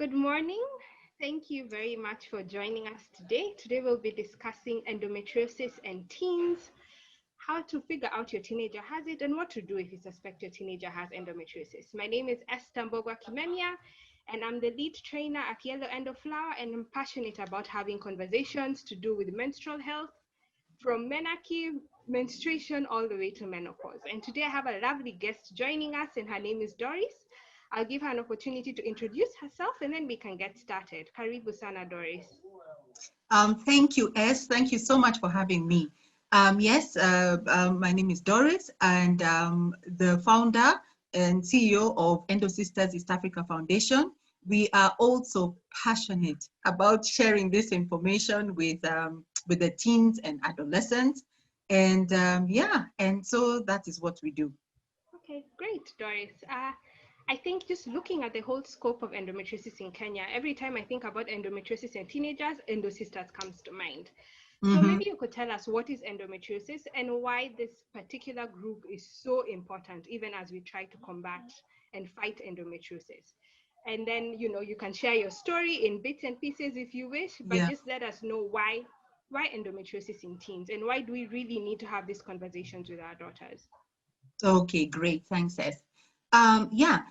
Good morning. Thank you very much for joining us today. Today we'll be discussing endometriosis and teens, how to figure out your teenager has it, and what to do if you suspect your teenager has endometriosis. My name is Esther Mbogwa Kimemia, and I'm the lead trainer at Yellow Endo Flower, and I'm passionate about having conversations to do with menstrual health, from menarche, menstruation, all the way to menopause. And today I have a lovely guest joining us, and her name is Doris. I'll give her an opportunity to introduce herself, and then we can get started. Karibu sana, Doris. Thank you, Es. Thank you so much for having me. My name is Doris, and the founder and CEO of Endo Sisters East Africa Foundation. We are also passionate about sharing this information with the teens and adolescents. And so that is what we do. Okay, great, Doris. I think just looking at the whole scope of endometriosis in Kenya, every time I think about endometriosis and teenagers, Endo Sisters comes to mind. So maybe you could tell us what is endometriosis and why this particular group is so important, even as we try to combat and fight endometriosis. And then, you can share your story in bits and pieces if you wish, but just let us know why endometriosis in teens, and why do we really need to have these conversations with our daughters? Okay, great. Thanks, Es.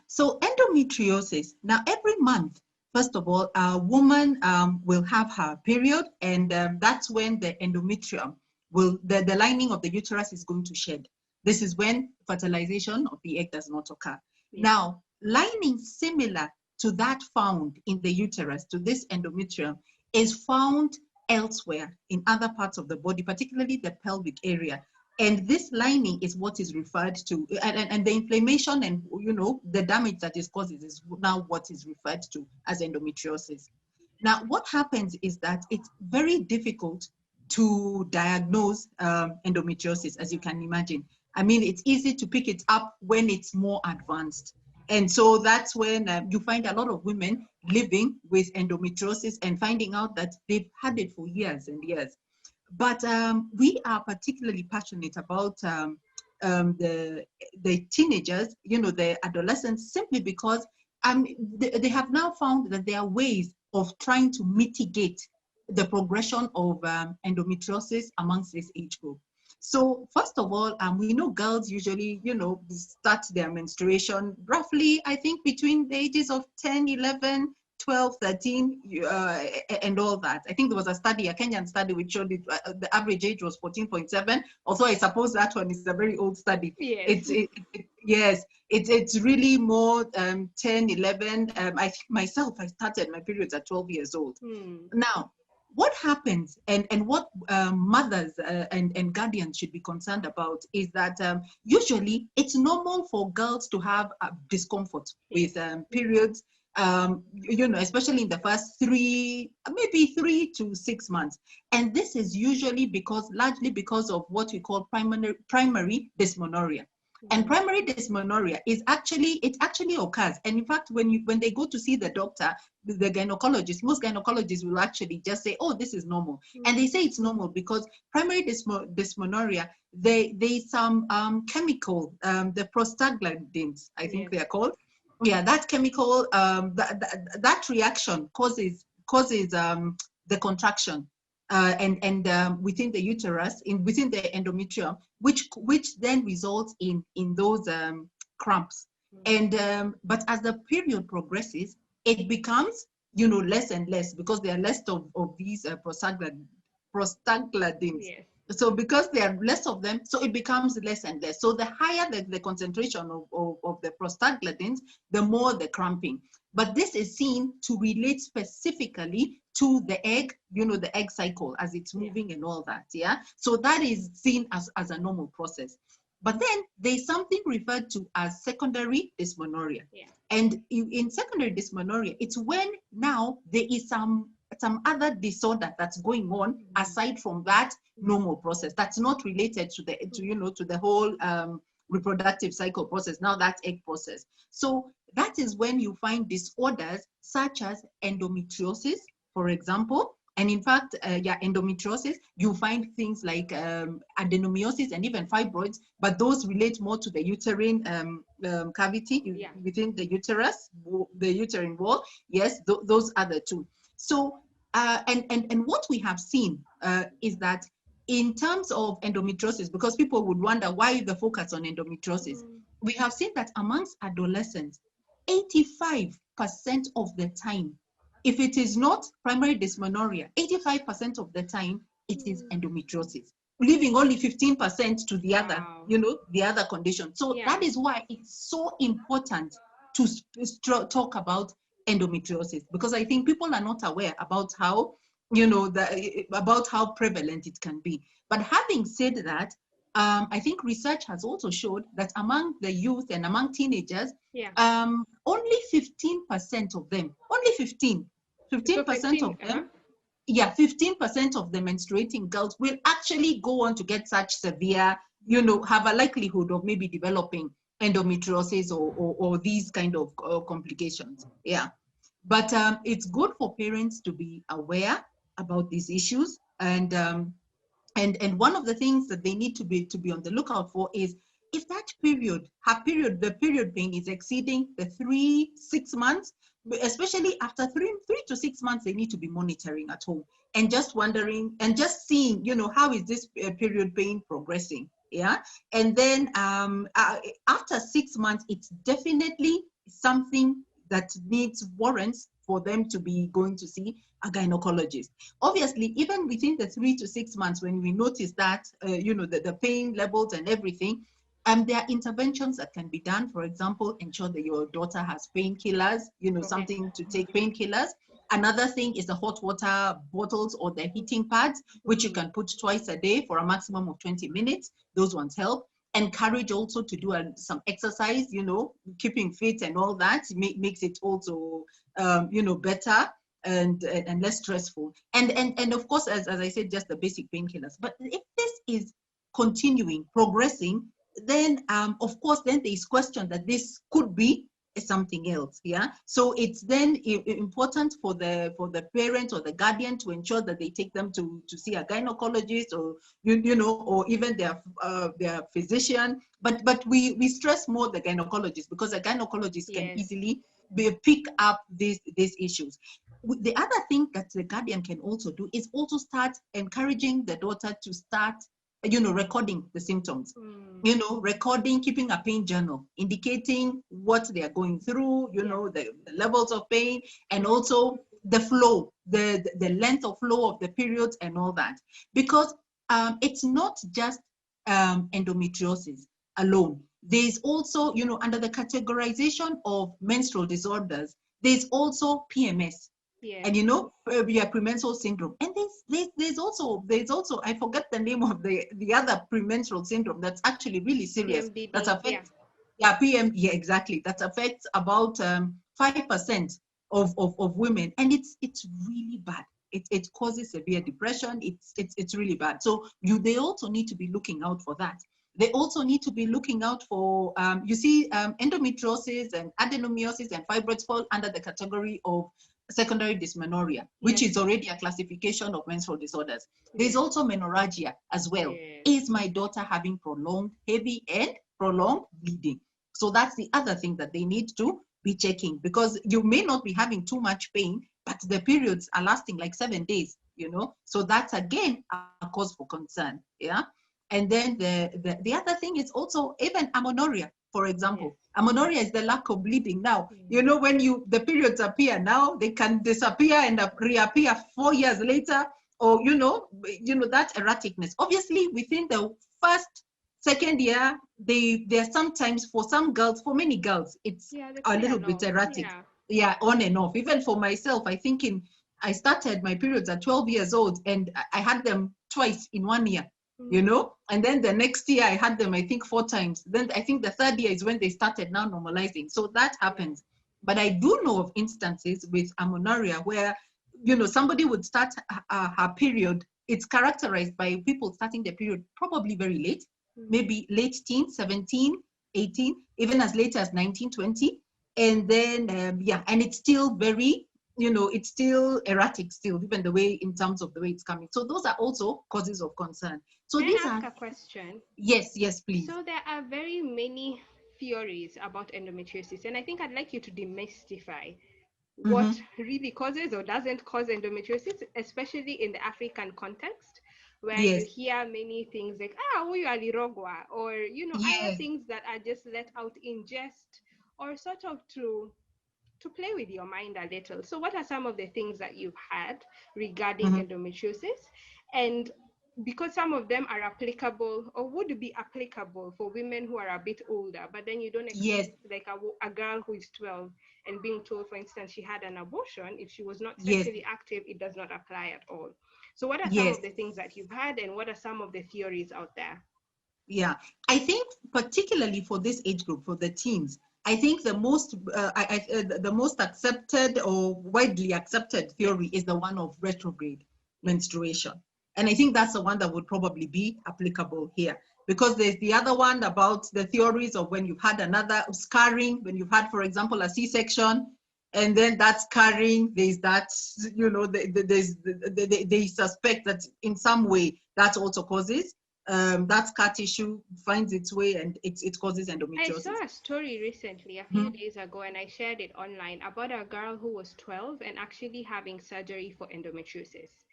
So endometriosis. Now, every month, first of all, a woman will have her period, and that's when the endometrium the lining of the uterus is going to shed. This is when fertilization of the egg does not occur. Yeah. Now, lining similar to that found in the uterus, to this endometrium, is found elsewhere in other parts of the body, particularly the pelvic area. And this lining is what is referred to, and the inflammation and the damage that is caused is now what is referred to as endometriosis. Now, what happens is that it's very difficult to diagnose endometriosis, as you can imagine. I mean, it's easy to pick it up when it's more advanced. And so that's when you find a lot of women living with endometriosis and finding out that they've had it for years and years. But we are particularly passionate about the teenagers, the adolescents, simply because they have now found that there are ways of trying to mitigate the progression of endometriosis amongst this age group. So first of all, we know girls usually, start their menstruation roughly, I think, between the ages of 10, 11, 12, 13, and all that. I think there was a Kenyan study, which showed the average age was 14.7. Although I suppose that one is a very old study. Yes. It's really more 10, 11. I think myself, I started my periods at 12 years old. Now, what happens and what mothers and guardians should be concerned about is that usually it's normal for girls to have discomfort with periods, especially in the first maybe 3 to 6 months. And this is usually largely because of what we call primary dysmenorrhea. And primary dysmenorrhea it actually occurs. And in fact, when they go to see the doctor, the gynecologist, most gynecologists will actually just say, oh, this is normal. And they say it's normal because primary dysmenorrhea, there's some chemical, the prostaglandins, I think they are called. Yeah, that chemical, that reaction causes the contraction within the uterus, within the endometrium, which then results in those cramps. And but as the period progresses, it becomes less and less because there are less of these prostaglandins. Yes. So because there are less of them, so it becomes less and less. So the higher the concentration of the prostaglandins, the more the cramping. But this is seen to relate specifically to the egg, the egg cycle as it's moving and all that, yeah? So that is seen as a normal process. But then there's something referred to as secondary dysmenorrhea. Yeah. And in secondary dysmenorrhea, it's when now there is some other disorder that's going on aside from that normal process that's not related to the whole reproductive cycle process, now that egg process. So that is when you find disorders such as endometriosis, for example, And in fact, yeah, endometriosis, you find things like adenomyosis and even fibroids, but those relate more to the uterine cavity Yeah. within the uterus, the uterine wall. Yes, those are the two. So, and what we have seen is that in terms of endometriosis, because people would wonder why the focus on endometriosis, we have seen that amongst adolescents, 85% of the time, if it is not primary dysmenorrhea, 85% of the time it is endometriosis, leaving only 15% to the other, Wow. the other condition. So Yeah. that is why it's so important to talk about endometriosis, because I think people are not aware about how, about how prevalent it can be. But having said that, I think research has also showed that among the youth and among teenagers, Yeah. only 15% of them, only 15, So 15% 15. of them, yeah, 15% of the menstruating girls will actually go on to get such severe, have a likelihood of maybe developing endometriosis or these kind of complications. Yeah. But it's good for parents to be aware about these issues. And one of the things that they need to be on the lookout for is if that the period pain is exceeding the 6 months, especially after 3 to 6 months, they need to be monitoring at home and just wondering and just seeing, how is this period pain progressing? Yeah. And then after 6 months, it's definitely something that needs warrants for them to be going to see a gynecologist. Obviously, even within the 3 to 6 months, when we notice that, the pain levels and everything, there are interventions that can be done. For example, ensure that your daughter has painkillers, Okay. something to take painkillers. Another thing is the hot water bottles or the heating pads, which you can put twice a day for a maximum of 20 minutes. Those ones help. Encourage also to do some exercise, keeping fit and all that makes it also, better and less stressful. And of course, as I said, just the basic painkillers. But if this is continuing, progressing, then of course, then there is question that this could be something else. Yeah. So it's then important for the parent or the guardian to ensure that they take them to see a gynecologist or or even their physician. But we stress more the gynecologist, because a gynecologist can Yes. easily pick up these issues. The other thing that the guardian can also do is also start encouraging the daughter to start, recording the symptoms. Recording, keeping a pain journal, indicating what they are going through, the levels of pain, and also the flow, the length of flow of the periods and all that. Because it's not just endometriosis alone. There's also, under the categorization of menstrual disorders, there's also PMS. Yes. And yeah, premenstrual syndrome. And there's also I forget the name of the other premenstrual syndrome that's actually really serious. That PMDD. Yeah. affects, yeah, yeah, exactly. That affects about 5% of women, and it's really bad. It causes severe depression. It's really bad. So they also need to be looking out for that. They also need to be looking out for, endometriosis and adenomyosis and fibroids fall under the category of secondary dysmenorrhea, which Yes. is already a classification of menstrual disorders. There's Yes. also menorrhagia as well. Yes. Is my daughter having prolonged, heavy and prolonged bleeding? So that's the other thing that they need to be checking, because you may not be having too much pain, but the periods are lasting like 7 days, So that's again a cause for concern. Yeah. And then the other thing is also even amenorrhea. For example, amenorrhea is the lack of bleeding. Now, when the periods appear now, they can disappear and reappear 4 years later, or that erraticness. Obviously, within the first, second year, they're sometimes, for some girls, for many girls, it's Yeah, they a play little bit along. erratic. Yeah. Yeah, on and off. Even for myself, I think I started my periods at 12 years old, and I had them twice in 1 year. And then the next year I had them, I think, 4 times. Then I think the third year is when they started now normalizing. So that happens. But I do know of instances with amenorrhea where, somebody would start her period. It's characterized by people starting the period probably very late, maybe late teens, 17, 18, even as late as 19, 20. And then, and it's still very, it's still erratic still, even the way in terms of the way it's coming. So those are also causes of concern. So May these I are, ask a question? yes, please. So there are very many theories about endometriosis, and I think I'd like you to demystify what Mm-hmm. really causes or doesn't cause endometriosis, especially in the African context, where you Yes, huya many things like huyu alirogwa, or other yes. things that are just let out in jest, or sort of to play with your mind a little. So, what are some of the things that you've had regarding Mm-hmm. endometriosis? And because some of them are applicable or would be applicable for women who are a bit older, but then you don't Yes, expect like a girl who is 12 and being told, for instance, she had an abortion. If she was not yes, sexually active, it does not apply at all. So, what are some yes. of the things that you've had, and what are some of the theories out there? Yeah, I think particularly for this age group, for the teens, I think the most accepted or widely accepted Yes, theory is the one of retrograde yes, menstruation, and I think that's the one that would probably be applicable here, because there's the other one about the theories of when you've had another scarring, when you've had, for example, a C-section, and then that scarring, there's that, they suspect that in some way that also causes that scar tissue finds its way and it causes I saw endometriosis. a story recently, a few Mhm. days ago, and I shared it online about a girl who was 12 and actually having surgery for endometriosis.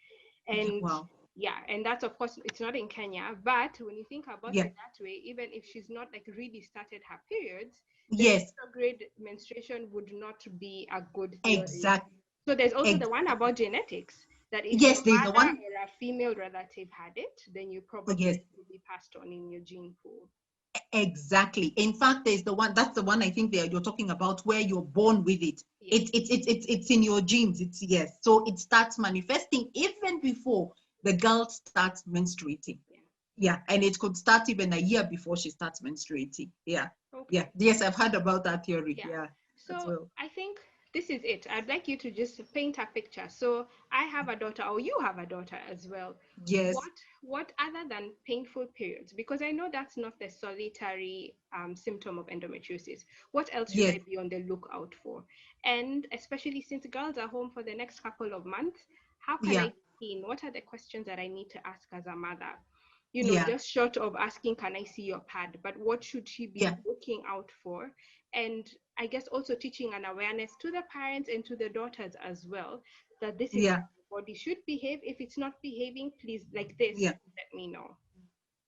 And Wow. yeah, and that's of course it's not in Kenya, but when you think about Yeah. it that way, even if she's not like really started her periods, the Yes. retrograde menstruation would not be a good theory. Exact. So there's also the one Exactly. about genetics, that if your Yes. There's the mother one. or a female relative had it, then you Yes. probably will be passed on in your gene pool. Exactly. In fact, there's the one. That's the one I think that you're talking about, where you're born with it. Yes. It's in your genes. It's yes. So it starts manifesting even before the girl starts menstruating. Yeah. Yeah, and it could start even a year before she starts menstruating. Yeah. Yeah. Okay. Yes, I've heard about that theory. Yeah. Yeah, as So well. I think this is it. I'd like you to just paint a picture. So I have a daughter, or you have a daughter as well. Yes. What other than painful periods? Because I know that's not the solitary symptom of endometriosis. What else should Yes. I be on the lookout for? And especially since girls are home for the next couple of months, how can Yeah. I keen? What are the questions that I need to ask as a mother? Yeah. Just short of asking, can I see your pad? But what should she be Yeah. looking out for? And I guess also teaching an awareness to the parents and to the daughters as well, that this is how Yeah. the body should behave. If it's not behaving, please, like this, Yeah. let me know.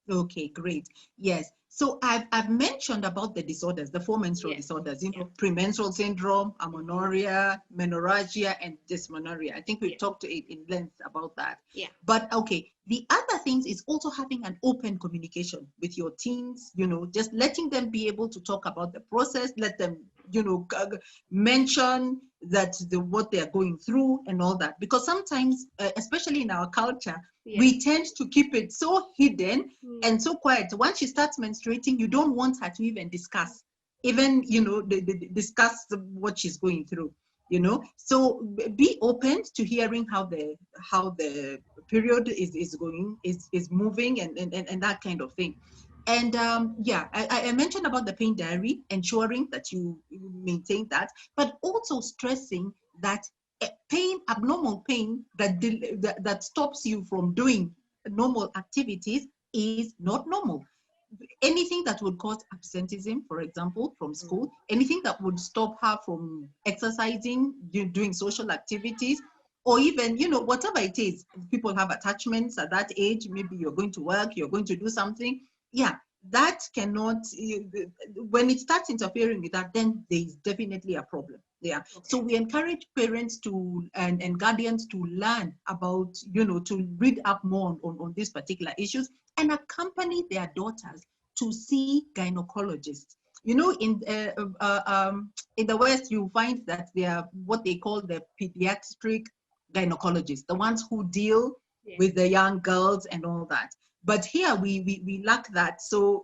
Okay, great. Yes. So I've mentioned about the disorders, the four menstrual Yes. disorders, Yeah. premenstrual syndrome, Mhm. amenorrhea, menorrhagia, and dysmenorrhea. I think we've Yes. talked in length about that. Yeah. But okay, the other things is also having an open communication with your teens, just letting them be able to talk about the process, let them, mention that what they're going through and all that. Because sometimes, especially in our culture, Yes. we tend to keep it so hidden Mm. and so quiet. Once she starts menstruating, you don't want her to even discuss, even discuss what she's going through. So be open to hearing how the period is going, is moving, and that kind of thing. And yeah, I mentioned about the pain diary, ensuring that you maintain that, but also stressing that abnormal pain that stops you from doing normal activities is not normal. Anything that would cause absenteeism, for example, from Mm. school, anything that would stop her from exercising, doing social activities, or even, whatever it is. People have attachments at that age. Maybe you're going to work, you're going to do something. Yeah, that cannot, when it starts interfering with that, then there is definitely a problem. Yeah. So Okay. we encourage parents and guardians to learn about, to read up more on these particular issues and accompany their daughters to see gynecologists. In the West, you find that they are what they call the pediatric gynecologists, the ones who deal Yes. with the young girls and all that. But here we lack that. So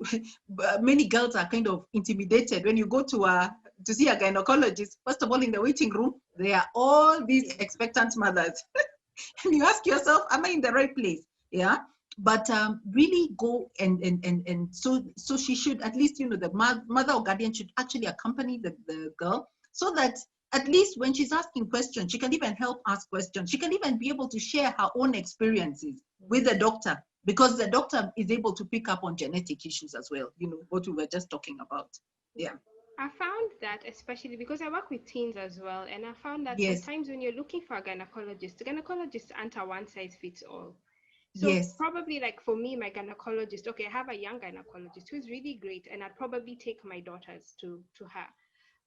many girls are kind of intimidated when you go to see a gynecologist. First of all, in the waiting room, there are all these Yes. expectant mothers. And you ask yourself, am I in the right place? Yeah. But really go and so she should, at least, the mother or guardian should actually accompany the girl, so that at least when she's asking questions, she can even help ask questions. She can even be able to share her own experiences with the doctor, because the doctor is able to pick up on genetic issues as well, what we were just talking about. Yeah. I found that, especially because I work with teens as well, and I found that Yes. sometimes when you're looking for a gynecologist, gynecologists aren't a one size fits all. So Yes. probably like for me, my gynecologist, okay, I have a young gynecologist who's really great, and I'd probably take my daughters to her.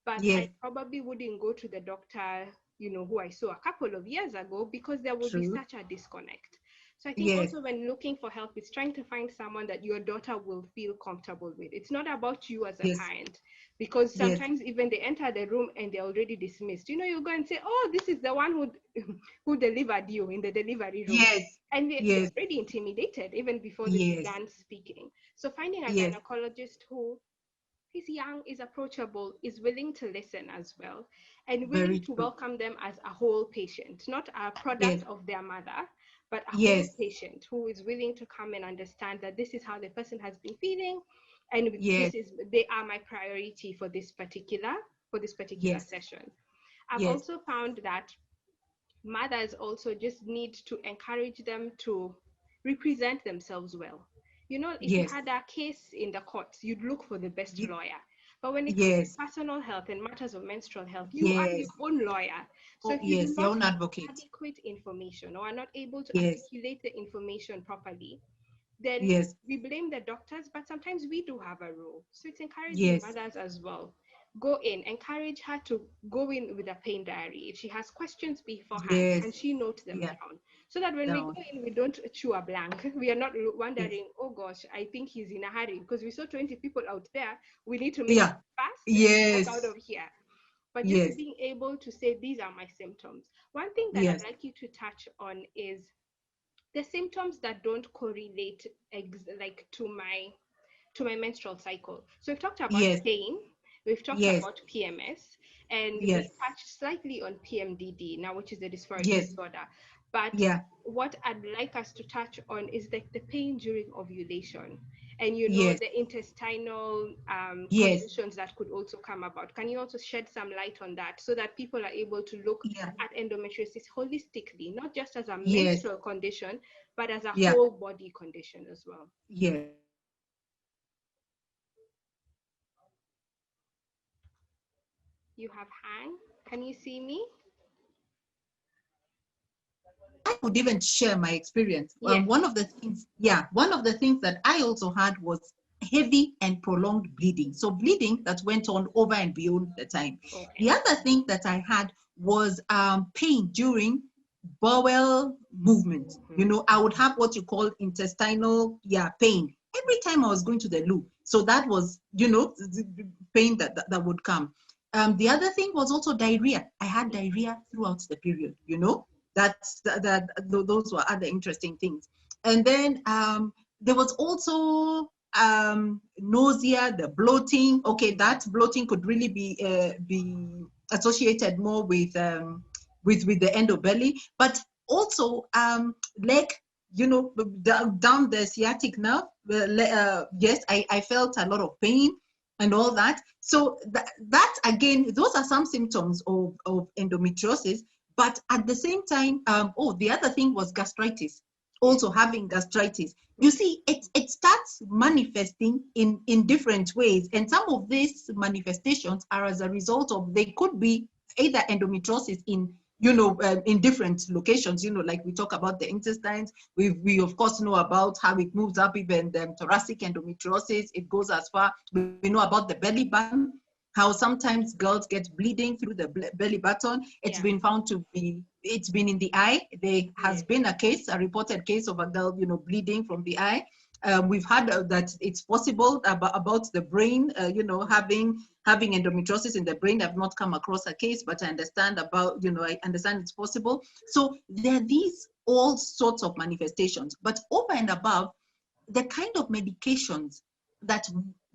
But I Yes. probably wouldn't go to the doctor, who I saw a couple of years ago, because there will be True. such a disconnect. So I think Yes. also when looking for help, it's trying to find someone that your daughter will feel comfortable with. It's not about you as a Yes. parent, because Yes. sometimes even they enter the room and they're already dismissed. You go and say, oh, this is the one who who delivered you in the delivery room. Yes. And they're Yes. already intimidated even before they Yes. began speaking. So finding a Yes. gynecologist who is young, is approachable, is willing to listen as well, and willing Very to true. welcome them as a whole patient, not a Yes. product of their mother, but a whole Yes. patient who is willing to come and understand that this is how the person has been feeling, and Yes. they are my priority for this particular Yes. session. I've Yes. also found that mothers also just need to encourage them to represent themselves well. If you Yes. had a case in the courts, you'd look for the best Ye- lawyer. But when it comes to Yes. personal health and matters of menstrual health, you are your Yes. own lawyer. So Oh, if you do yes. Your not own have advocate. adequate information or are not able to Yes. articulate the information properly, then Yes. we blame the doctors, but sometimes we do have a role. So it's encouraging Yes. mothers as well. Go in, encourage her to go in with a pain diary. If she has questions beforehand, Yes. can she note them Yeah. down? So that when we go Down. in, we don't chew a blank. We are not Yes. wondering, oh gosh, I think he's in a hurry because we saw 20 people out there. We need to make it Yeah. fast and walk out Yes. of here. But just Yes. being able to say, these are my symptoms. One thing that I'd Yes. like you to touch on is the symptoms that don't correlate like to my menstrual cycle. So we've talked about Yes. pain, we've talked Yes. about PMS, and we Yes. touched slightly on PMDD now, which is the dysphoric Yes. disorder. But Yeah. what I'd like us to touch on is like the pain during ovulation, and Yes. the intestinal Yes. conditions that could also come about. Can you also shed some light on that so that people are able to look Yeah. at endometriosis holistically, not just as a Yes. menstrual condition, but as a Yeah. whole body condition as well? Yes. You have hang. Can you see me? I could even share my experience. Yes. One of the things that I also had was heavy and prolonged bleeding. So bleeding that went on over and beyond the time. The Okay. other thing that I had was pain during bowel movement. Mhm. I would have what you call intestinal, pain every time I was going to the loo. So that was, the pain that would come. The other thing was also diarrhea. I had diarrhea throughout the period. Those were other interesting things. And then there was also nausea, the bloating. Okay, that bloating could really be associated more with the endobelly, but also leg, down the sciatic nerve. Yes, I felt a lot of pain and all that. So that again, those are some symptoms of endometriosis. But at the same time, the other thing was gastritis. Yeah. Also having gastritis. You Okay. see, it starts manifesting in different ways, and some of these manifestations are as a result of, they could be either endometriosis in different locations. Like we talk about the intestines. We of course know about how it moves up, even the thoracic endometriosis. It goes as far. We know about the belly button, how sometimes girls get bleeding through the belly button. Yeah. It's been in the eye. There has Yes. been a reported case of a girl, bleeding from the eye. We've heard that it's possible about the brain, having endometriosis in the brain. I've not come across a case, but I understand it's possible. So there are these all sorts of manifestations, but over and above, the kind of medications that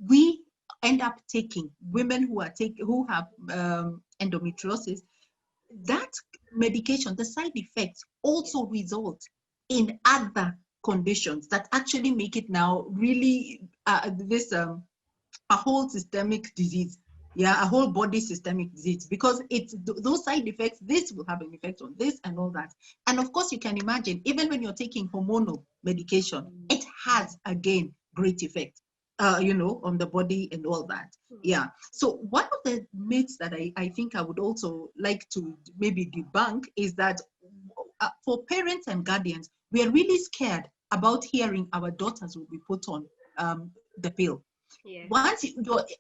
we end up taking, women who have endometriosis, that medication, the side effects also result in other conditions that actually make it now really this a whole systemic disease. Yeah, a whole body systemic disease, because it's those side effects, this will have an effect on this and all that. And of course, you can imagine, even when you're taking hormonal medication, it has again great effect, on the body and all that. Yeah. So one of the myths that I think I would also like to maybe debunk is that for parents and guardians, we are really scared about hearing our daughters will be put on the pill. Yes.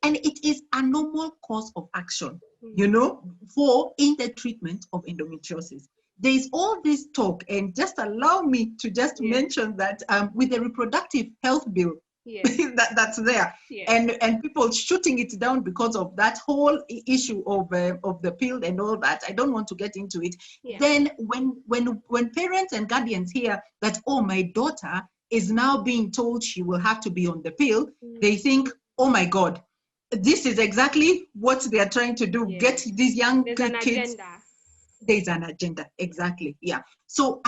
And it is a normal course of action, Mm. for in the treatment of endometriosis. There is all this talk, and just allow me to just Yes. mention that with the reproductive health bill Yes. that's there, Yes. and people shooting it down because of that whole issue of the pill and all that. I don't want to get into it. Yeah. Then when parents and guardians hear that, oh, my daughter is now being told she will have to be on the pill, they think, oh my God, this is exactly what they are trying to do. Yes. Get these young There's an kids. agenda. There's an agenda, exactly. Yeah. So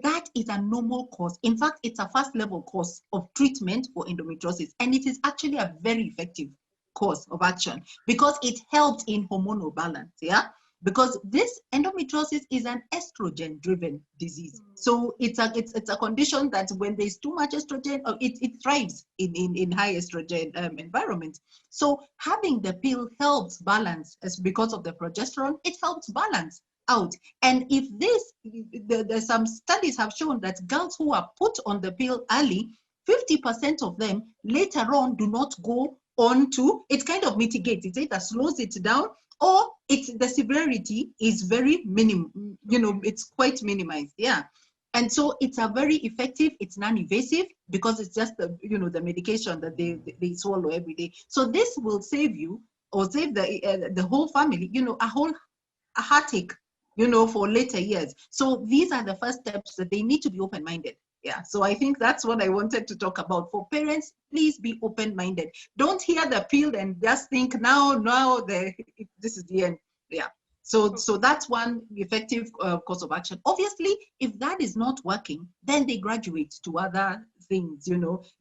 that is a normal course. In fact, it's a first level course of treatment for endometriosis, and it is actually a very effective course of action because it helps in hormonal balance. Yeah, because this endometriosis is an estrogen driven disease. So it's a condition that when there's too much estrogen, it thrives in high estrogen environment. So having the pill helps balance, as because of the progesterone, it helps balance out. And if there's some studies have shown that girls who are put on the pill early, 50% of them later on do not go on to, it kind of mitigates, it either slows it down, or the severity is very minimum, it's quite minimized. Yeah. And so it's a very effective, it's non-invasive because it's just the medication that they swallow every day. So this will save you, or save the whole family, a heartache, for later years. So these are the first steps that they need to be open-minded. Yeah. So I think that's what I wanted to talk about. For parents, please be open-minded. Don't hear the pill and just think now this is the end. Yeah. So that's one effective course of action. Obviously, if that is not working, then they graduate to other things,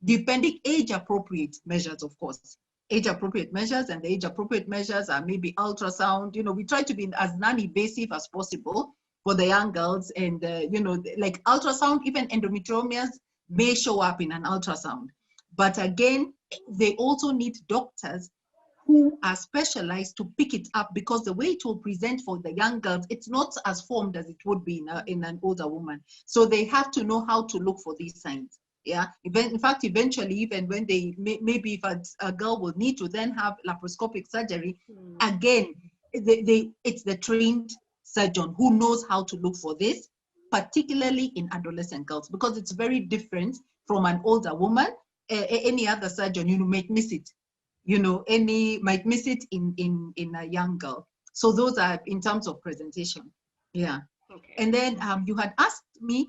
depending age appropriate measures, of course. Age appropriate measures, and the age appropriate measures are maybe ultrasound. We try to be as non-invasive as possible for the young girls, and like ultrasound, even endometriomas may show up in an ultrasound. But again, they also need doctors who are specialized to pick it up, because the way it will present for the young girls, it's not as formed as it would be in an older woman. So they have to know how to look for these signs. Yeah. In fact, eventually, even when they maybe if a girl will need to then have laparoscopic surgery, again, it's the trained surgeon who knows how to look for this, particularly in adolescent girls, because it's very different from an older woman. Any other surgeon, might miss it. Any might miss it in a young girl. So those are in terms of presentation. Yeah. Okay. And then you had asked me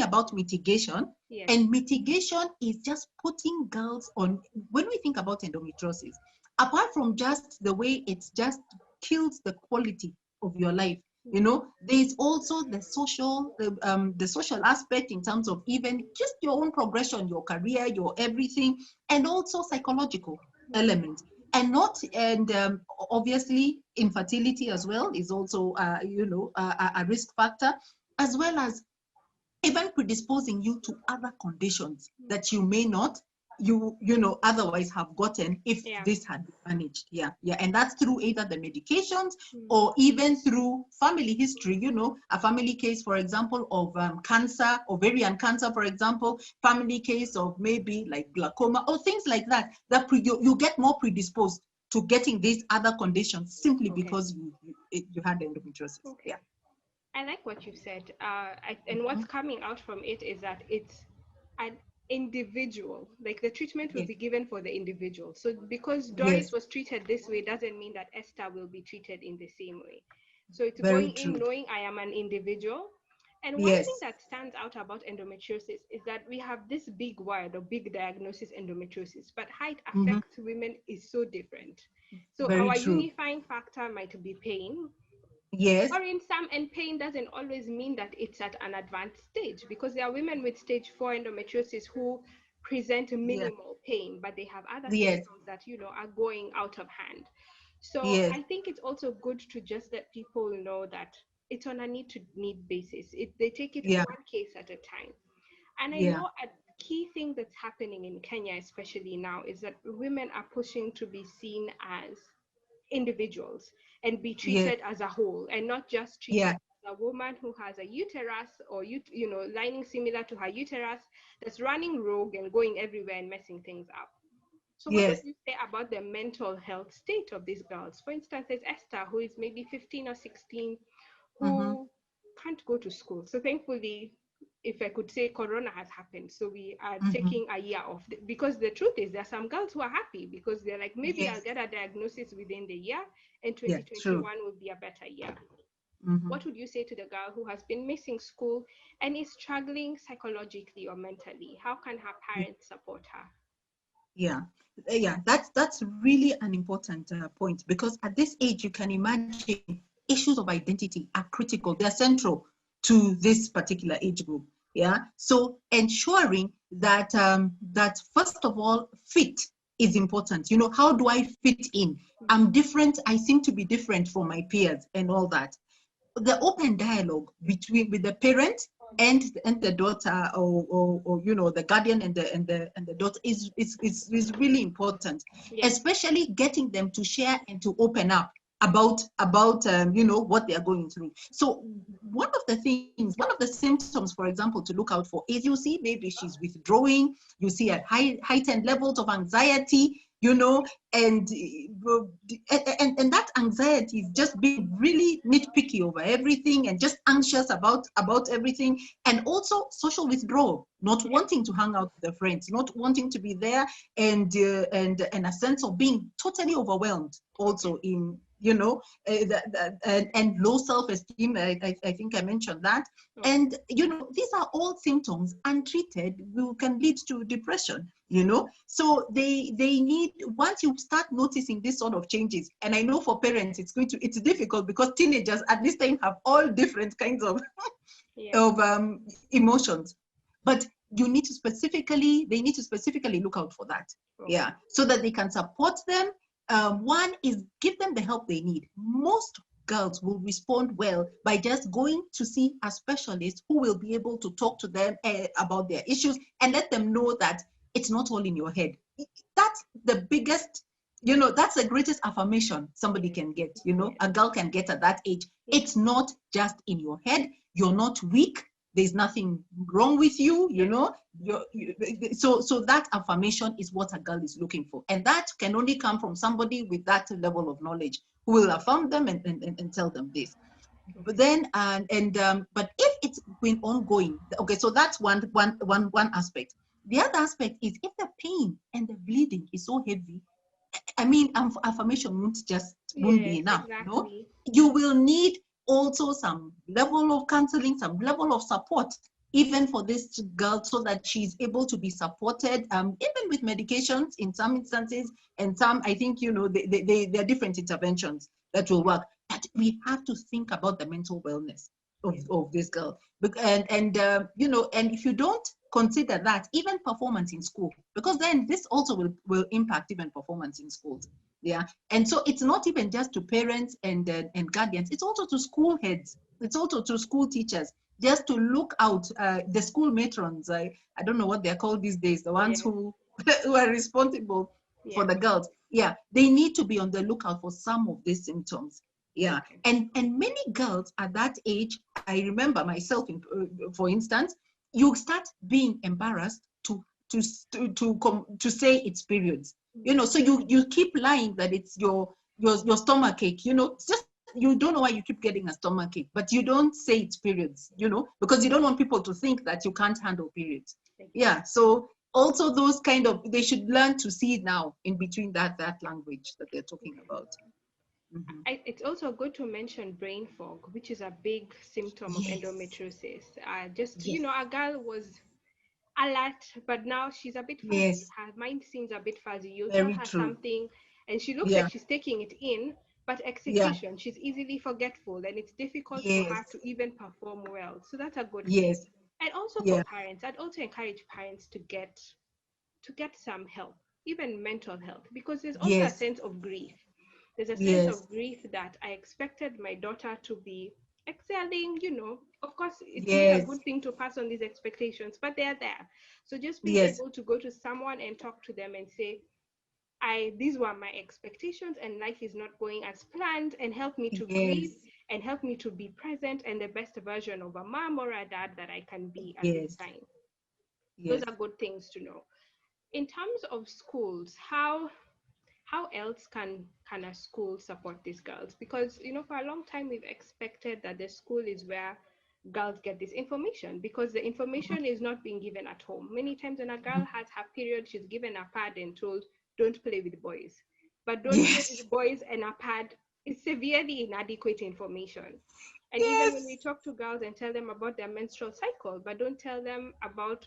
about mitigation. Yes. And mitigation is just putting girls on, when we think about endometriosis, apart from just the way it just kills the quality of your life, there's also the social aspect in terms of even just your own progression, your career, your everything, and also psychological element. And obviously infertility as well is also a risk factor, as well as even predisposing you to other conditions that you may not otherwise have gotten if this had been managed. Yeah. And that's through either the medications or even through family history. A family case, for example, of cancer, ovarian cancer, for example, family case of maybe like glaucoma or things like that, you get more predisposed to getting these other conditions simply because you had endometriosis. Okay. Yeah. I like what you said. And what's coming out from it is that it's an individual. Like the treatment will Yes. be given for the individual. So because Doris Yes. was treated this way doesn't mean that Esther will be treated in the same way. So it's Very going in true. knowing I am an individual. And one thing Yes. that stands out about endometriosis is that we have this big word or big diagnosis, endometriosis, but how it Mm-hmm. affects women is so different. So Very our true. unifying factor might be pain, Yes. or in some, and pain doesn't always mean that it's at an advanced stage, because there are women with stage 4 endometriosis who present Yeah. minimal pain, but they have other Yes. symptoms that, are going out of hand. So Yes. I think it's also good to just let people know that it's on a need to need basis. They take it Yeah. one case at a time. And I Yeah. know a key thing that's happening in Kenya, especially now, is that women are pushing to be seen as individuals and be Yes. treated as a whole, and not just treated Yeah. as a woman who has a uterus, or lining similar to her uterus, that's running rogue and going everywhere and messing things up. So what would Yes. you say about the mental health state of these girls? For instance, there's Esther, who is maybe 15 or 16, Mm-hmm. who can't go to school. So thankfully, if I could say, Corona has happened, so we are Mm-hmm. taking a year off. Because the truth is, there are some girls who are happy because they're like, maybe I'll Yes. get a diagnosis within the year, and Yeah. True. 2021 will be a better year. Mm-hmm. What would you say to the girl who has been missing school and is struggling psychologically or mentally? How can her parents support her? Yeah, yeah, that's really an important point, because at this age, you can imagine issues of identity are critical. They're central to this particular age group. Yeah, so ensuring that that first of all, fit is important. You know, how do I fit in? I'm different. I seem to be different from my peers and all that. The open dialogue between with the parent and the daughter, or the guardian and the daughter is really important, Yeah, especially getting them to share and to open up about what they are going through. So one of the symptoms, for example, to look out for is, you see maybe she's withdrawing, you see at heightened levels of anxiety, and and that anxiety is just being really nitpicky over everything and just anxious about everything, and also social withdrawal, not yeah, wanting to hang out with their friends, not wanting to be there, and a sense of being totally overwhelmed okay, also in and low self-esteem. I think I mentioned that. okay, And these are all symptoms untreated can lead to depression. So they need, once you start noticing this sort of changes, and I know for parents it's difficult, because teenagers at this time have all different kinds of yeah, of emotions, but they need to specifically look out for that. okay, Yeah, so that they can support them. One is give them the help they need. Most girls will respond well by just going to see a specialist who will be able to talk to them about their issues, and let them know that it's not all in your head. That's the biggest, that's the greatest affirmation somebody yeah, can get, yeah, a girl can get at that age. yeah, It's not just in your head. You're not weak. There's nothing wrong with you, yeah, so that affirmation is what a girl is looking for. And that can only come from somebody with that level of knowledge, who will affirm them and tell them this. But okay, then, but if it's been ongoing, okay, so that's one aspect. The other aspect is, if the pain and the bleeding is so heavy, I mean, affirmation won't be yes, enough. exactly, You will need also some level of counseling, some level of support, even for this girl, so that she's able to be supported, even with medications in some instances, and some, I think, there are different interventions that will work. But we have to think about the mental wellness yeah, of this girl. And if you don't consider that, even performance in school, because then this also will impact even performance in schools. Yeah. And so it's not even just to parents and guardians, it's also to school heads, it's also to school teachers, just to look out, the school matrons. I don't know what they're called these days, the ones yeah, who who are responsible for yeah, the girls. Yeah, they need to be on the lookout for some of these symptoms. Yeah, okay, and many girls at that age, I remember myself, for instance, you start being embarrassed to say it's periods. So you keep lying that it's your stomach ache. It's just, you don't know why you keep getting a stomach ache, but you don't say it's periods. Because you don't want people to think that you can't handle periods. Yeah. exactly. So also those kind of, they should learn to see now in between that language that they're talking about. Mhm. It's also good to mention brain fog, which is a big symptom of Yes. endometriosis. Just, Yes. a girl was alert, but now she's a bit fuzzy. Yes. Her mind seems a bit fuzzy. You'll tell Very her true. something, and she looks like Yeah. she's taking it in, but Yeah. execution, she's easily forgetful, and it's difficult for her Yes. to even perform well. So that's a good thing. Yes. And also for Yeah. parents, I'd also encourage parents to get to get some help, even mental health, because there's also a Yes. sense of grief. There's a sense Yes. of grief that I expected my daughter to be excelling, Of course, it's not a Yes. good thing to pass on these expectations, but they're there. So just being Yes. able to go to someone and talk to them and say, these were my expectations and life is not going as planned, and help me to grieve Yes. and help me to be present and the best version of a mom or a dad that I can be at this Yes. time. Those Yes. are good things to know. In terms of schools, how else can a school support these girls? Because for a long time we've expected that the school is where girls get this information, because the information is not being given at home. Many times when a girl Mhm. has her period, she's given a pad and told, don't play with boys. But don't play Yes. with boys and a pad is severely inadequate information. And even when we Yes. talk to girls and tell them about their menstrual cycle, but don't tell them about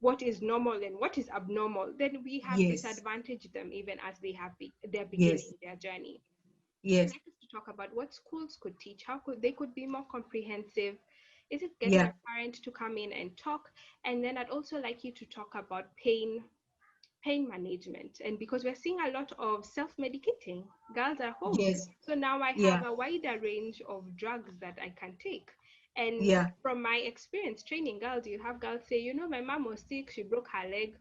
what is normal and what is abnormal, then we have Yes. disadvantaged them even as they're beginning Yes. their journey. I'd Yes. like us to talk about what schools could teach, how could be more comprehensive. Is it getting Yeah. a parent to come in and talk? And then I'd also like you to talk about pain management. And because we're seeing a lot of self-medicating girls at home, Yes. so now I have Yeah. a wider range of drugs that I can take. And Yeah. from my experience training girls, you have girls say, my mom was sick, she broke her leg,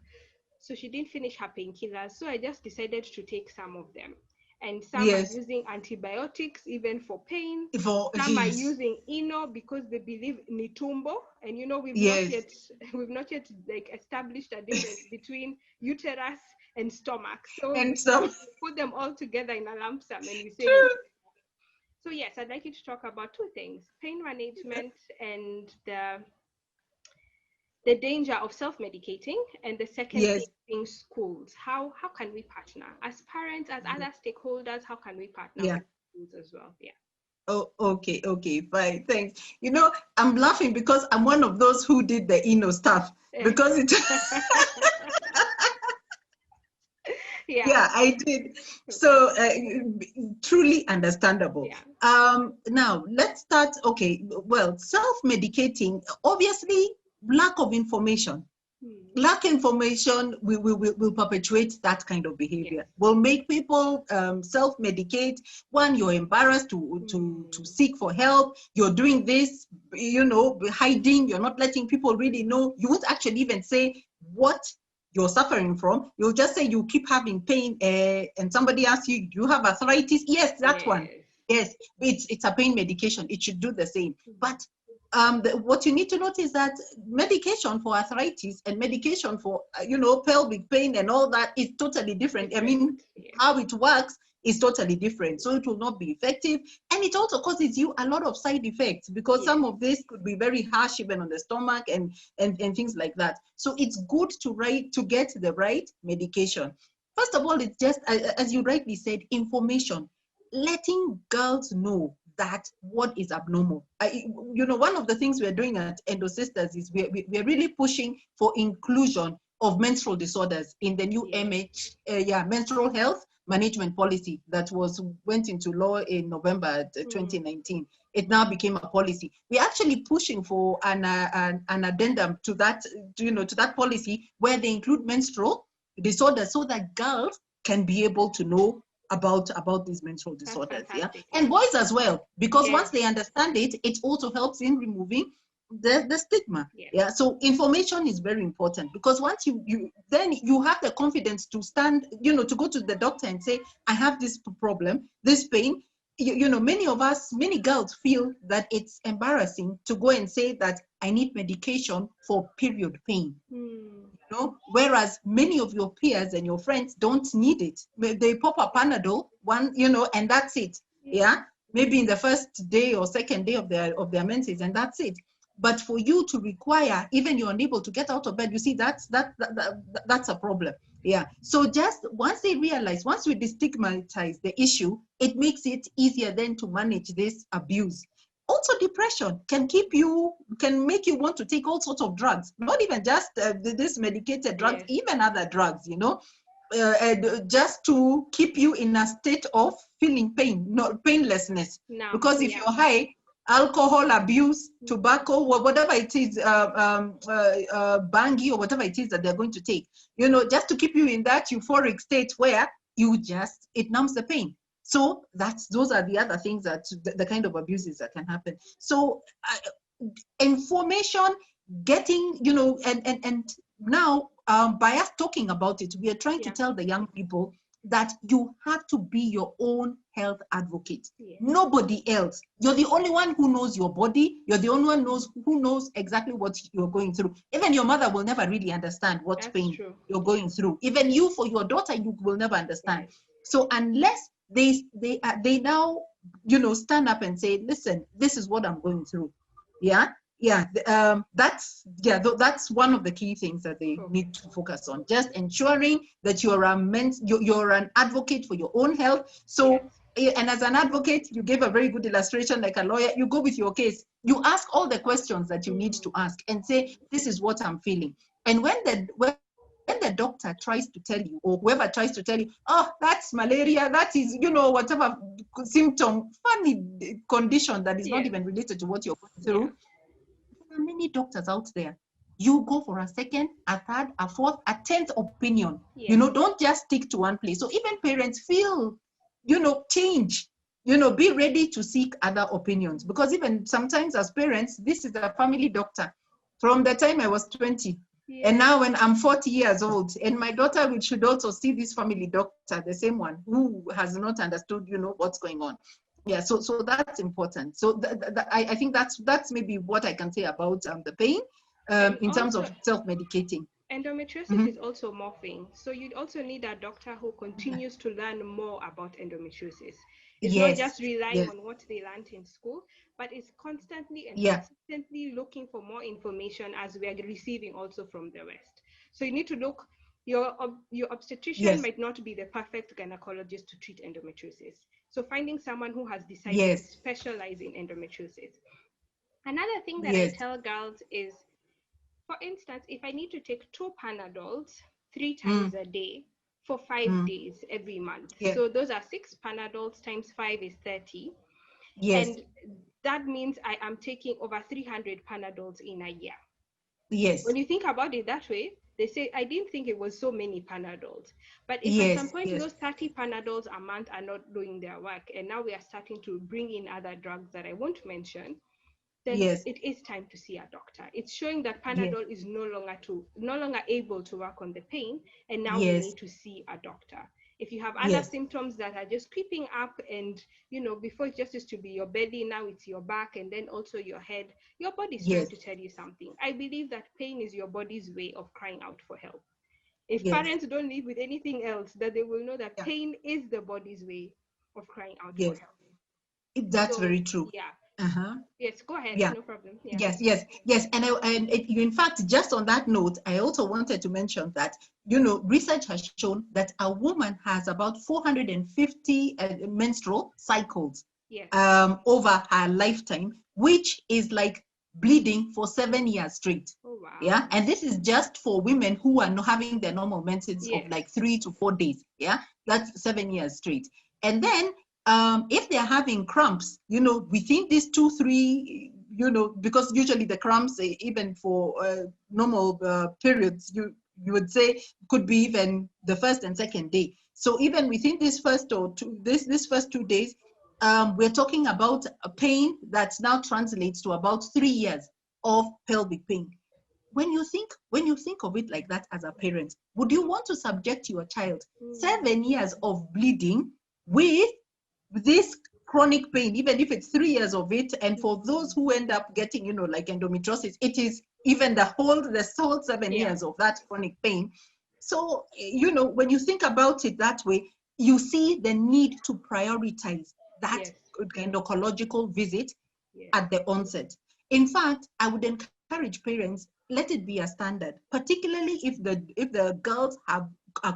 so she didn't finish her painkillers, so I just decided to take some of them. And some are Yes. using antibiotics even for pain. For Some are yes. using ino because they believe nitumbo, and we've not Yes. yet we've not yet like established a difference between uterus and stomach. So And we some put them all together in a lump sum and we say true. ni. So yes, I'd like you to talk about two things: pain management and the danger of self-medicating, and the second thing Yes. being schools. How can we partner as parents, as other stakeholders? How can we partner Yeah. with schools as well? Yeah. Oh, okay, okay, fine, thanks. I'm laughing because I'm one of those who did the stuff because it Yeah. yeah, I did. So truly understandable. Yeah. Now let's start. Okay, well, self-medicating, obviously, lack of information. Hmm. Lack information will perpetuate that kind of Yes. behavior, will make people self-medicate. One, you're embarrassed to Hmm. seek for help. You're doing this, hiding. You're not letting people really know. You won't actually even say what you're suffering from. You'll just say you keep having pain, and somebody asks you, do you have arthritis? Yes, that one. Yes. Yes, it's a pain medication. It should do the same. Hmm. But what you need to notice that medication for arthritis and medication for pelvic pain and all that is totally different. I Different. mean, Yeah. how it works is totally different, so it will not be effective, and it also causes you a lot of side effects because Yes. some of this could be very harsh even on the stomach and things like that. So it's good to get the right medication. First of all, it's just as you rightly said, information, letting girls know that what is abnormal. One of the things we're doing at Endo Sisters is we're really pushing for inclusion of menstrual disorders in the new Yes. menstrual health management policy that went into law in November Hmm. 2019. It now became a policy. We're actually pushing for an addendum to that, to that policy where they include menstrual disorders so that girls can be able to know about these menstrual That's disorders, yeah, fantastic. and Yeah. boys as well, because Yes. once they understand it, it also helps in removing the stigma. Yes. Yeah, so information is very important because once then you have the confidence to stand, to go to the doctor and say, I have this problem, this pain. Many girls feel that it's embarrassing to go and say that I need medication for period pain. Hmm. Whereas many of your peers and your friends don't need it. They pop a Panadol, one, and that's it. Yeah. Yeah, maybe in the first day or second day of their menses, and that's it. But for you to require, even you're unable to get out of bed, you see, that's a problem. Yeah. So just once they realize, once we destigmatize the issue, it makes it easier then to manage this abuse. Also, depression can make you want to take all sorts of drugs, not even just this medicated drugs, Yes. even other drugs, just to keep you in a state of feeling pain, not painlessness. Numb. Because if Yeah. you're high, alcohol abuse, tobacco, whatever it is, bangi or whatever it is that they're going to take, just to keep you in that euphoric state where it numbs the pain. So those are the other things that the kind of abuses that can happen. So information, getting, and now by us talking about it, we are trying to tell the young people that you have to be your own health advocate. Nobody else. You're the only one who knows your body. You're the only one who knows exactly what you're going through. Even your mother will never really understand what pain you're going through. Even you, for your daughter, you will never understand. So unless they now, stand up and say, listen, this is what I'm going through. That's one of the key things that they need to focus on. Just ensuring that you're an advocate for your own health. So, and as an advocate, you gave a very good illustration, like a lawyer. You go with your case. You ask all the questions that you need to ask, and say, "This is what I'm feeling." And when the doctor tries to tell you, or whoever tries to tell you, "Oh, that's malaria, that is, whatever symptom, funny condition that is not even related to what you're going through," there are many doctors out there. You go for a second, a third, a fourth, a 10th opinion. Don't just stick to one place. So even parents feel, change, be ready to seek other opinions. Because even sometimes as parents, this is a family doctor. From the time I was 20, and now when I'm 40 years old, and my daughter should also see this family doctor, the same one, who has not understood, what's going on. So that's important. So I think that's maybe what I can say about the pain in terms of self-medicating. Endometriosis is also morphing. So you'd also need a doctor who continues to learn more about endometriosis. It's not just relying on what they learned in school, but it's constantly and consistently looking for more information as we are receiving also from the West. So you need to look, your obstetrician might not be the perfect gynecologist to treat endometriosis. So finding someone who has decided to specialize in endometriosis. Another thing that I tell girls is, for instance, if I need to take 2 Panadols 3 times a day for 5 days every month. So those are 6 Panadols times 5 is 30. And that means I am taking over 300 Panadols in a year. When you think about it that way, they say, I didn't think it was so many Panadols. But if at some point those 30 Panadols a month are not doing their work, and now we are starting to bring in other drugs that I won't mention, then it is time to see a doctor. It's showing that Panadol is no longer able to work on the pain, and now we need to see a doctor. If you have other symptoms that are just creeping up, and before it just used to be your belly, now it's your back, and then also your head, your body's trying to tell you something. I believe that pain is your body's way of crying out for help. If parents don't live with anything else, that they will know that pain is the body's way of crying out for help. That's very true. Yes, go ahead. No problem. Yes. And in fact, just on that note, I also wanted to mention that, research has shown that a woman has about 450 menstrual cycles over her lifetime, which is like bleeding for 7 years straight. Oh, wow. And this is just for women who are not having their normal menses of like 3 to 4 days. That's 7 years straight. And then if they're having cramps, within these 2-3, because usually the cramps, even for normal periods, you would say could be even the first and second day. So even within this first 2 days, we're talking about a pain that now translates to about 3 years of pelvic pain. When you think of it like that as a parent, would you want to subject your child 7 years of bleeding with this chronic pain, even if it's 3 years of it? And for those who end up getting, like endometriosis, it is even the whole 7 years of that chronic pain. So, when you think about it that way, you see the need to prioritize that gynecological visit at the onset. In fact, I would encourage parents, let it be a standard, particularly if the girls are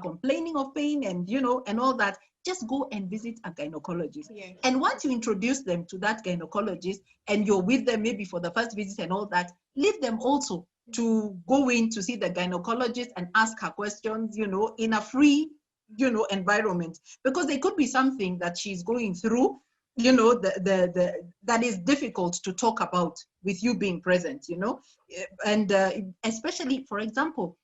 complaining of pain and and all that. Just go and visit a gynecologist. And once you introduce them to that gynecologist and you're with them maybe for the first visit and all that, leave them also to go in to see the gynecologist and ask her questions, in a free, environment, because there could be something that she's going through you know, that is difficult to talk about with you being present, you know. And especially, for example,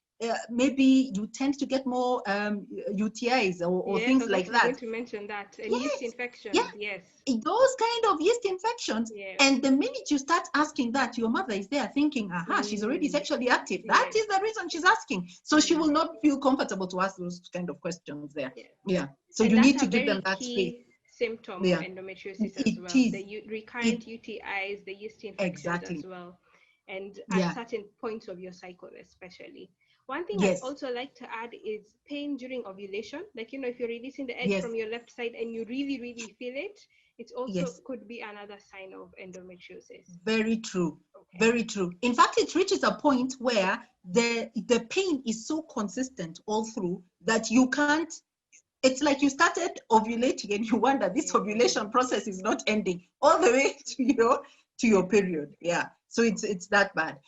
maybe you tend to get more UTIs or Yes, I things was like actually going that. to mention that. And yeast Yes, yeah, infections, yes. those kind of yeast infections. Yeah. And the minute you start asking that, your mother is there thinking, aha, she's already Mm, sexually active. That yes. is the reason she's asking. So she will Mm, not feel comfortable to ask those kind of questions there. yeah. Yeah. So And you that's need a to give them very that space. key symptom of Yeah. endometriosis as It well. The is. It recurrent UTIs, the yeast infections as exactly. well, and at Yeah. certain points of your cycle, especially. One thing I'd Yes. also like to add is pain during ovulation. Like, you know, if you're releasing the egg Yes. from your left side and you really, really feel it, it's also Yes. could be another sign of endometriosis. Very true. Okay. Very true. In fact, it reaches a point where the pain is so consistent all through that you can't. It's like you started ovulating and you wonder this Mm. ovulation process is not ending all the way to your period. Yeah. So it's that bad.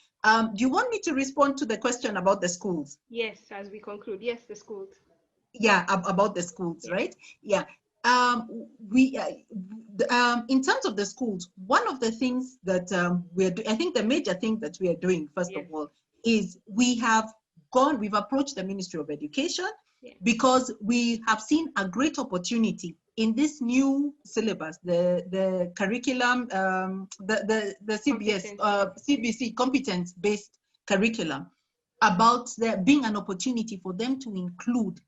Do you want me to respond to the question about the schools? Yes, as we conclude. Yes, the schools. Yeah, about the schools, Yeah. right? Yeah. We in terms of the schools, one of the things that I think the major thing that we are doing, first of Yes. all, is we've approached the Ministry of Education Yeah. because we have seen a great opportunity in this new syllabus, the curriculum, the CBS, Competency. CBC competence-based curriculum, about there being an opportunity for them to include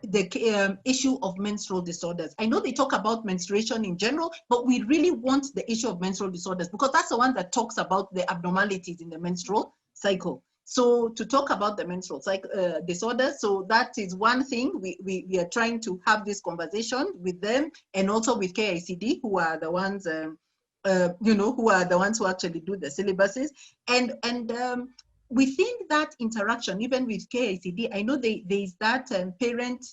the issue of menstrual disorders. I know they talk about menstruation in general, but we really want the issue of menstrual disorders because that's the one that talks about the abnormalities in the menstrual cycle. So to talk about the menstrual cycle disorders, so that is one thing we are trying to have this conversation with them, and also with KICD, who are the ones who are the ones who actually do the syllabuses, and within that interaction, even with KICD, I know there's that parent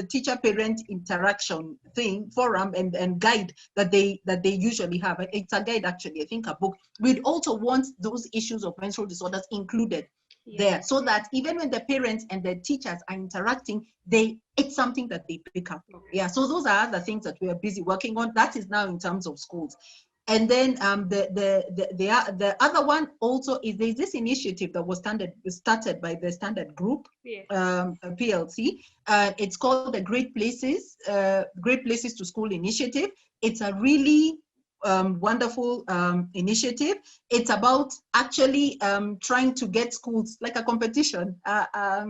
teacher parent interaction thing forum and guide that they usually have. It's a guide, actually, I think a book. We'd also want those issues of menstrual disorders included Yes. there, so that even when the parents and the teachers are interacting, it's something that they pick up. Okay. Yeah, so those are other things that we are busy working on. That is now in terms of schools. And then the other one also is there's this initiative that was started by the Standard Group, Yes. PLC. It's called the Great Places to School Initiative. It's a really wonderful initiative. It's about actually trying to get schools, like a competition, a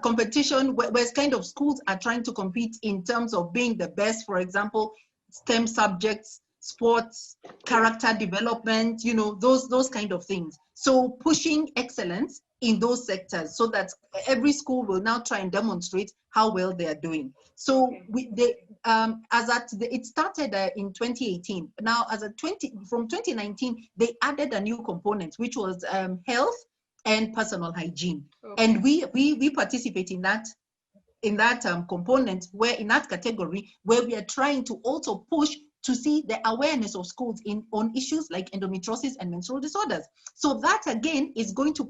competition where kind of schools are trying to compete in terms of being the best. For example, STEM subjects, sports, character development, those kind of things. So pushing excellence in those sectors so that every school will now try and demonstrate how well they are doing. So it started in 2018. Now, from 2019, they added a new component, which was health and personal hygiene. Okay. And we participate in that component, where in that category, where we are trying to also push to see the awareness of schools on issues like endometriosis and menstrual disorders. So that again is going to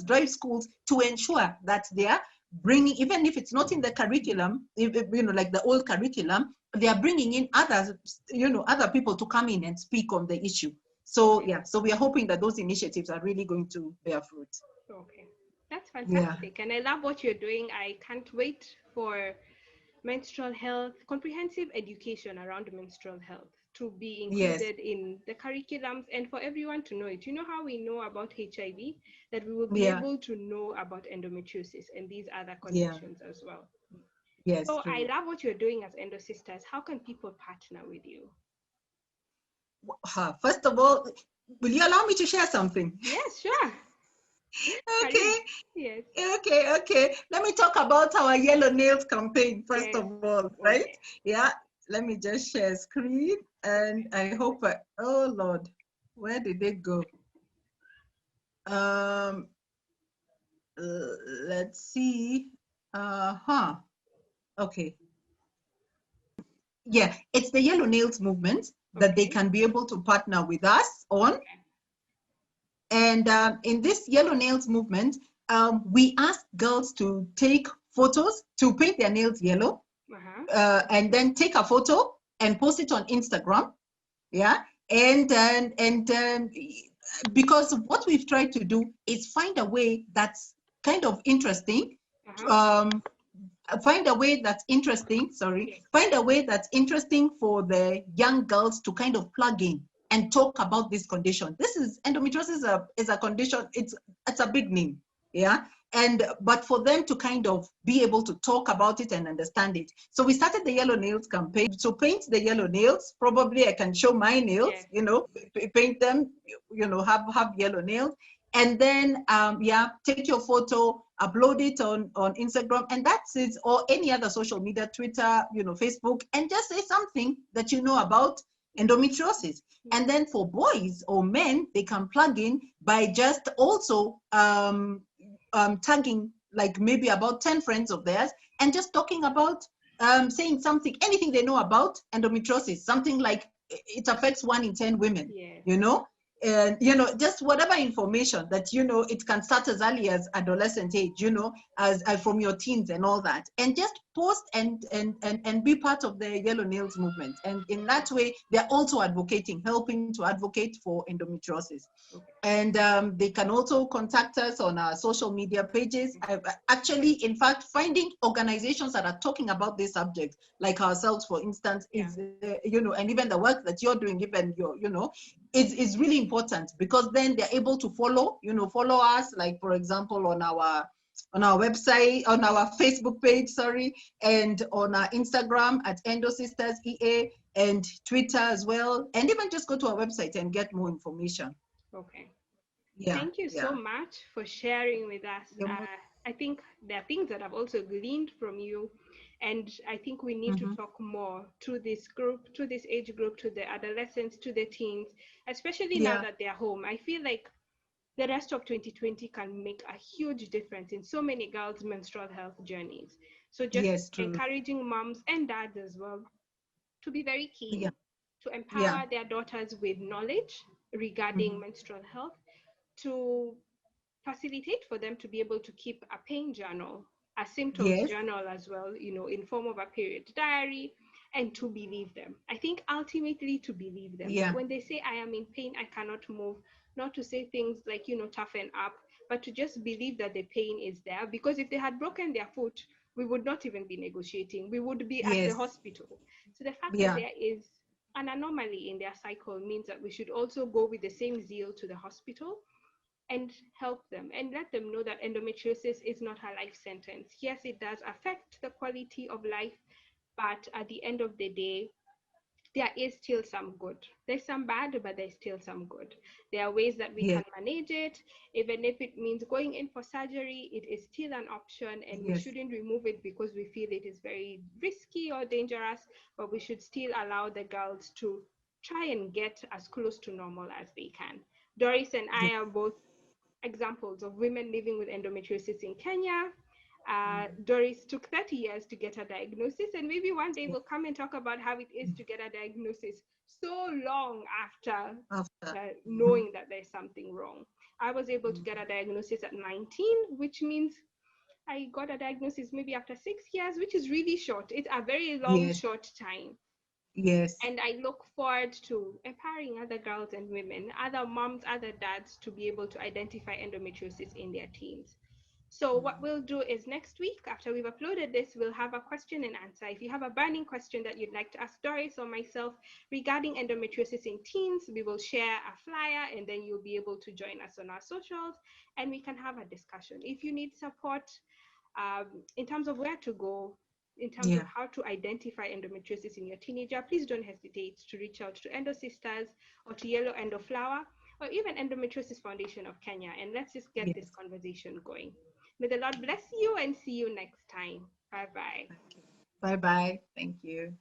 drive schools to ensure that they are bringing, even if it's not in the curriculum, like the old curriculum, they are bringing in other people to come in and speak on the issue. So yeah, so we are hoping that those initiatives are really going to bear fruit. Okay. That's Yeah. fantastic. And I love what you're doing. I can't wait for menstrual health, comprehensive education around menstrual health to be Yes. included in the curriculums and for everyone to know it. You know how we know about HIV, that we will be Yeah. able to know about endometriosis and these other Yeah. conditions as well. Yes. So I True. love what you're doing as Endo Sisters. How can people partner with you? First of all, will you allow me to share something? Yes, sure. Okay, Karibu. Yes. okay. Let me talk about our Yellow Nails campaign, first Yes. of all, right? Okay. Yeah, let me just share screen, and I hope, oh Lord, where did it go? Um, let's see. Okay. Yeah, it's the Yellow Nails movement that they Okay. can be able to partner with us on. Okay. And in this Yellow Nails movement, we ask girls to take photos, to paint their nails yellow, Uh-huh. and then take a photo and post it on Instagram. Yeah. And because what we've tried to do is find a way that's kind of interesting, Uh-huh. um, find a way that's interesting, Yes. find a way that's interesting for the young girls to kind of plug in and talk about this condition. This is endometriosis is a condition, it's a big name, yeah. And but for them to kind of be able to talk about it and understand it. So we started the yellow nails campaign. So paint the yellow nails. Probably I can show my nails, Yes. paint them, have yellow nails. And then yeah, take your photo, upload it on Instagram, and that's it, or any other social media, Twitter, Facebook, and just say something that you know about endometriosis. And then for boys or men, they can plug in by just also tagging like maybe about 10 friends of theirs and just talking about saying something, anything they know about endometriosis, something like it affects 1 in 10 women, Yes. and just whatever information that it can start as early as adolescent age, as from your teens and all that, and just post and be part of the yellow nails movement. And in that way they're also helping to advocate for endometriosis. Okay. And they can also contact us on our social media pages. Actually, in fact, finding organizations that are talking about this subject, like ourselves, for instance, Yeah. is, and even the work that you're doing, even is really important, because then they're able to follow us, like, for example, on our website, on our Facebook page, sorry, and on our Instagram at Endo Sisters EA, and Twitter as well, and even just go to our website and get more information. Okay. Yeah, Thank you so yeah. much for sharing with us. You're most, I think there are things that I've also gleaned from you, and I think we need to mm-hmm. talk more to this group, to this age group, to the adolescents, to the teens, especially now Yeah, that they're home. I feel like the rest of 2020 can make a huge difference in so many girls' menstrual health journeys. So just yes, true. encouraging moms and dads as well to be very Yeah, keen to yeah, empower their daughters with knowledge regarding mm-hmm. menstrual health, to facilitate for them to be able to keep a pain journal, a symptoms Yes, journal as well, in form of a period diary, and to believe them. I think ultimately to believe them that yeah, when they say I am in pain, I cannot move, not to say things like, toughen up, but to just believe that the pain is there. Because if they had broken their foot, we would not even be negotiating. We would be at the yes, hospital. So the fact that yeah, there is an anomaly in their cycle means that we should also go with the same zeal to the hospital and help them and let them know that endometriosis is not a life sentence. Yes, it does affect the quality of life, but at the end of the day, there is still some good. There's some bad, but there's still some good. There are ways that we yes, can manage it. Even if it means going in for surgery, it is still an option, and we yes, shouldn't remove it because we feel it is very risky or dangerous, but we should still allow the girls to try and get as close to normal as they can. Doris and I yes. are both examples of women living with endometriosis in Kenya. Mm, Doris took 30 years to get a diagnosis, and maybe one day yes. we'll come and talk about how it is Mm. to get a diagnosis so long after After, mm-hmm. knowing that there's something wrong. I was able to get Mm-hmm. a diagnosis at 19, which means I got a diagnosis maybe after 6 years, which is really short. It's a very long, Yes, short time. yes, And I look forward to empowering other girls and women, other moms, other dads to be able to identify endometriosis in their teens. So what mm, we'll do is next week, after we've uploaded this, we'll have a question and answer. If you have a burning question that you'd like to ask Doris or myself regarding endometriosis in teens, we will share a flyer and then you'll be able to join us on our socials and we can have a discussion. If you need support in terms of where to go, in terms of yeah, how to identify endometriosis in your teenager, please don't hesitate to reach out to Endo Sisters or to Yellow Endo Flower or even Endometriosis Foundation of Kenya, and let's just get this yes. conversation going. May the Lord bless you and see you next time. Bye bye. Okay. Bye bye. Thank you.